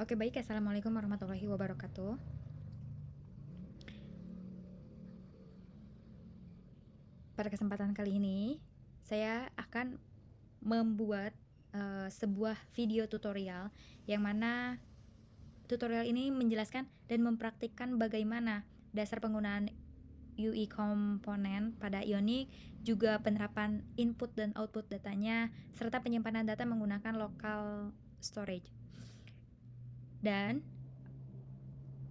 Oke, baik. Assalamualaikum warahmatullahi wabarakatuh. Pada kesempatan kali ini, saya akan membuat sebuah video tutorial yang mana tutorial ini menjelaskan dan mempraktikkan bagaimana dasar penggunaan UI komponen pada Ionic, juga penerapan input dan output datanya, serta penyimpanan data menggunakan local storage. Dan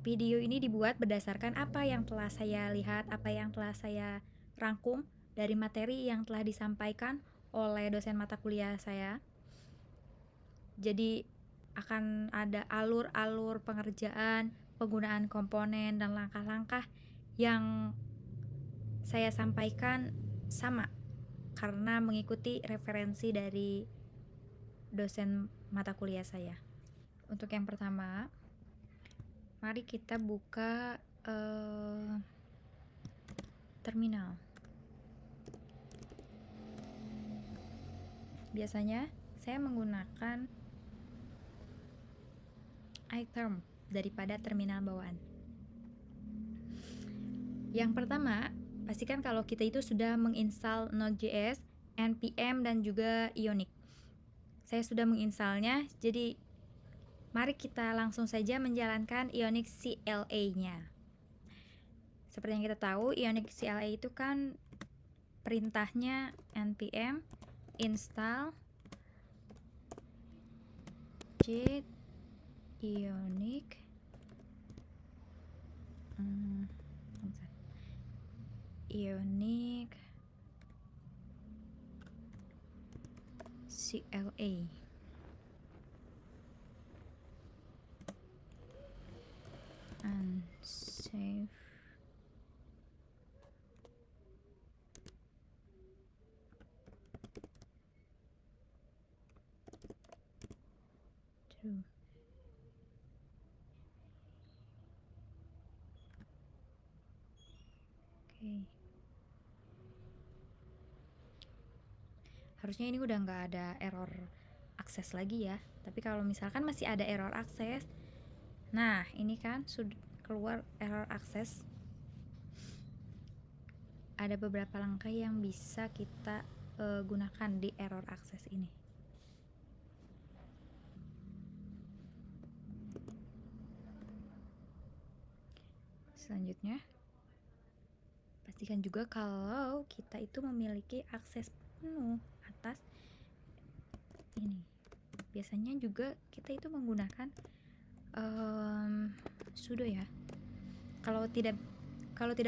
video ini dibuat berdasarkan apa yang telah saya lihat, apa yang telah saya rangkum dari materi yang telah disampaikan oleh dosen mata kuliah saya. Jadi akan ada alur-alur pengerjaan, penggunaan komponen, dan langkah-langkah yang saya sampaikan sama karena mengikuti referensi dari dosen mata kuliah saya. Untuk yang pertama, mari kita buka terminal. Biasanya saya menggunakan iTerm daripada terminal bawaan. Yang pertama, pastikan kalau kita itu sudah menginstal Node.js, npm, dan juga Ionic. Saya sudah menginstalnya, jadi mari kita langsung saja menjalankan Ionic CLA-nya. Seperti yang kita tahu, Ionic CLA itu kan perintahnya npm install git Ionic Ionic CLA. And save. True. Oke. Harusnya ini udah nggak ada error akses lagi ya. Tapi kalau misalkan masih ada error akses, nah ini kan sudah keluar error akses. Ada beberapa langkah yang bisa kita gunakan di error akses ini. Selanjutnya, pastikan juga kalau kita itu memiliki akses penuh atas ini. Biasanya juga kita itu menggunakan sudo ya. Kalau tidak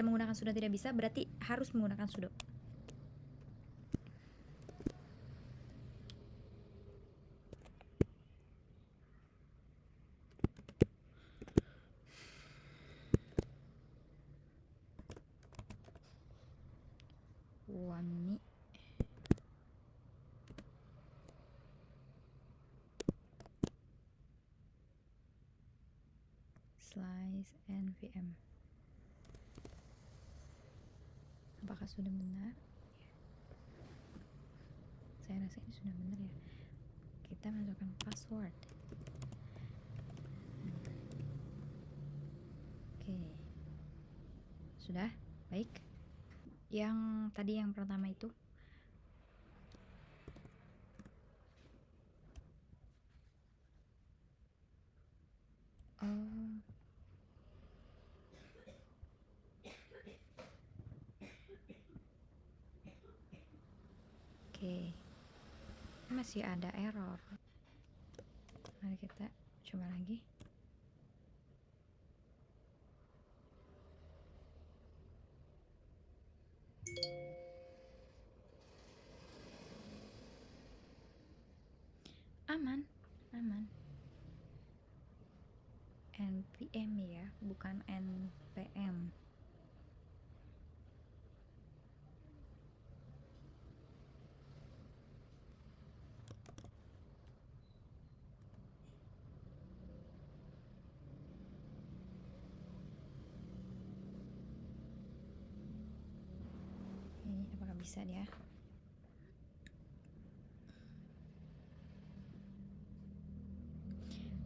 menggunakan sudo tidak bisa, berarti harus menggunakan sudo. Wami slice nvm. Apakah sudah benar? Saya rasa ini sudah benar ya. Kita masukkan password. Oke. Sudah? Baik. Yang tadi yang pertama itu oke. Masih ada error. Mari kita coba lagi. Aman. npm ya, bukan npm. Ini apakah bisa dia?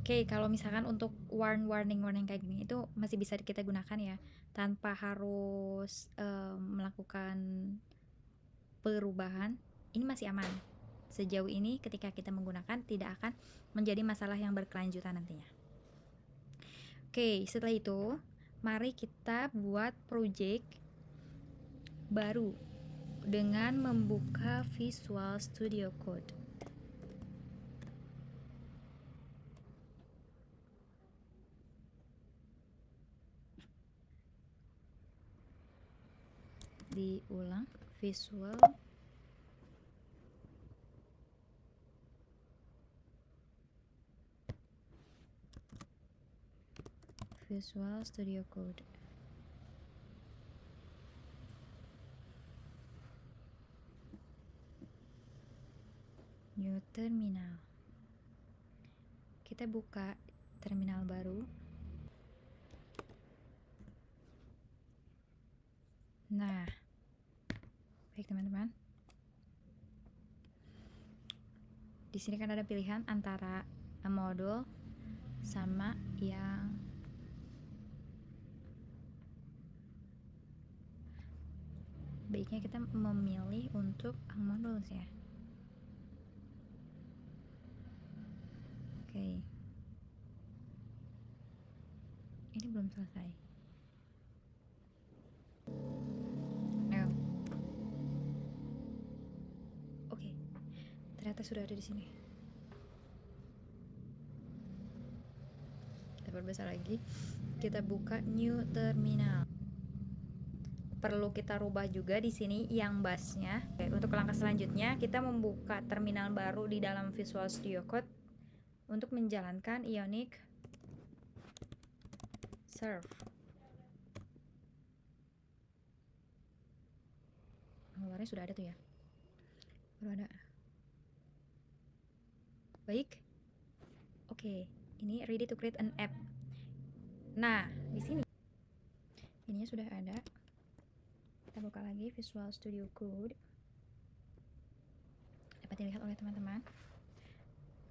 Oke, kalau misalkan untuk warning kayak gini itu masih bisa kita gunakan ya, tanpa harus melakukan perubahan. Ini masih aman. Sejauh ini ketika kita menggunakan tidak akan menjadi masalah yang berkelanjutan nantinya. Oke, setelah itu mari kita buat project baru dengan membuka Visual Studio Code. Diulang Visual Studio Code. New terminal. Kita buka terminal baru. Nah, baik teman-teman. Di sini kan ada pilihan antara modul sama yang baiknya kita memilih untuk modul ya. Oke. Ini belum selesai. Nah. Oke. Ternyata sudah ada di sini. Kita perbesar lagi. Kita buka new terminal. Perlu kita rubah juga di sini yang busnya. Oke, untuk langkah selanjutnya kita membuka terminal baru di dalam Visual Studio Code untuk menjalankan Ionic Serve. Luarnya sudah ada tuh ya. Baru ada. Baik. Oke, ini ready to create an app. Nah, di sini ininya sudah ada. Kita buka lagi Visual Studio Code. Dapat dilihat oleh teman-teman.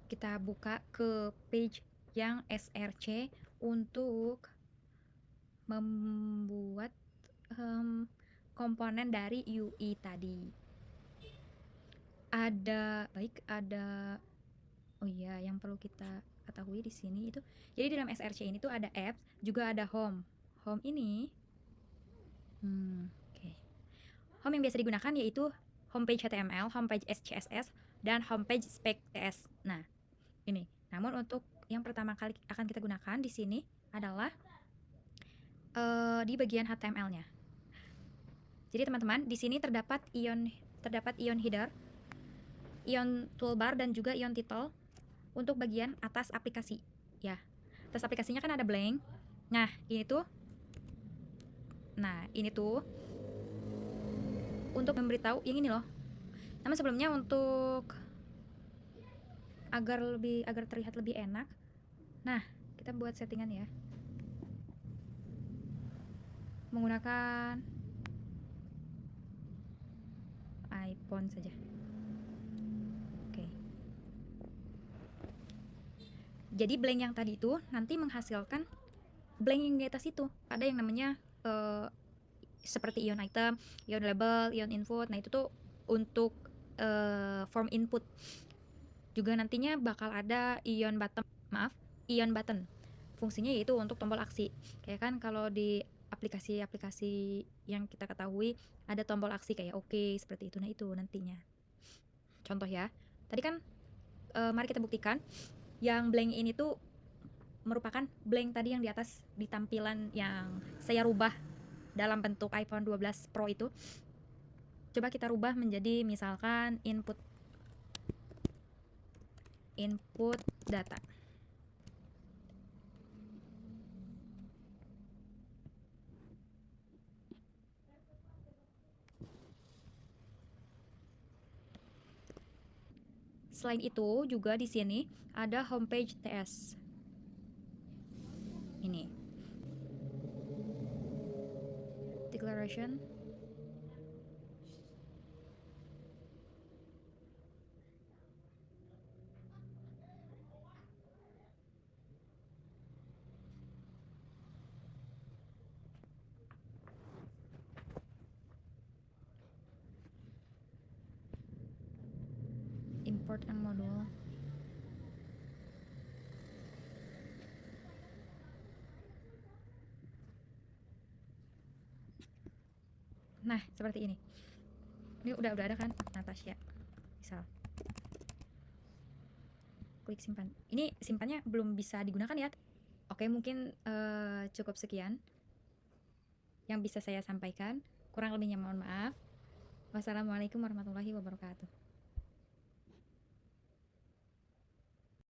Kita buka ke page yang SRC untuk membuat komponen dari UI tadi. Oh iya, yang perlu kita ketahui di sini itu, jadi dalam SRC ini tuh ada apps, juga ada home. Home ini home yang biasa digunakan yaitu homepage HTML, homepage CSS, dan homepage spec.ts. Nah, ini. Namun untuk yang pertama kali akan kita gunakan di sini adalah di bagian HTML-nya. Jadi teman-teman, di sini terdapat ion header, ion toolbar, dan juga ion title untuk bagian atas aplikasi. Ya, atas aplikasinya kan ada blank. Nah, ini tuh untuk memberitahu yang ini loh. Namun sebelumnya untuk agar terlihat lebih enak, nah kita buat settingan ya, menggunakan iPhone saja. Oke. Jadi blank yang tadi itu nanti menghasilkan blank yang di atas itu. Ada yang namanya seperti ion item, ion label, ion input. Nah itu tuh untuk form input. Juga nantinya bakal ada ion button. Fungsinya yaitu untuk tombol aksi. Kayak kan kalau di aplikasi-aplikasi yang kita ketahui ada tombol aksi kayak oke, seperti itu. Nah itu nantinya. Contoh ya. Tadi kan mari kita buktikan yang blank ini tuh merupakan blank tadi yang di atas di tampilan yang saya rubah dalam bentuk iPhone 12 Pro itu. Coba kita rubah menjadi misalkan input data. Selain itu juga di sini ada homepage TS. Ini. Declaration. modul. Nah, seperti ini. Ini udah ada kan Natasha. Misal. Klik simpan. Ini simpannya belum bisa digunakan ya. Oke, mungkin cukup sekian yang bisa saya sampaikan. Kurang lebihnya mohon maaf. Wassalamualaikum warahmatullahi wabarakatuh.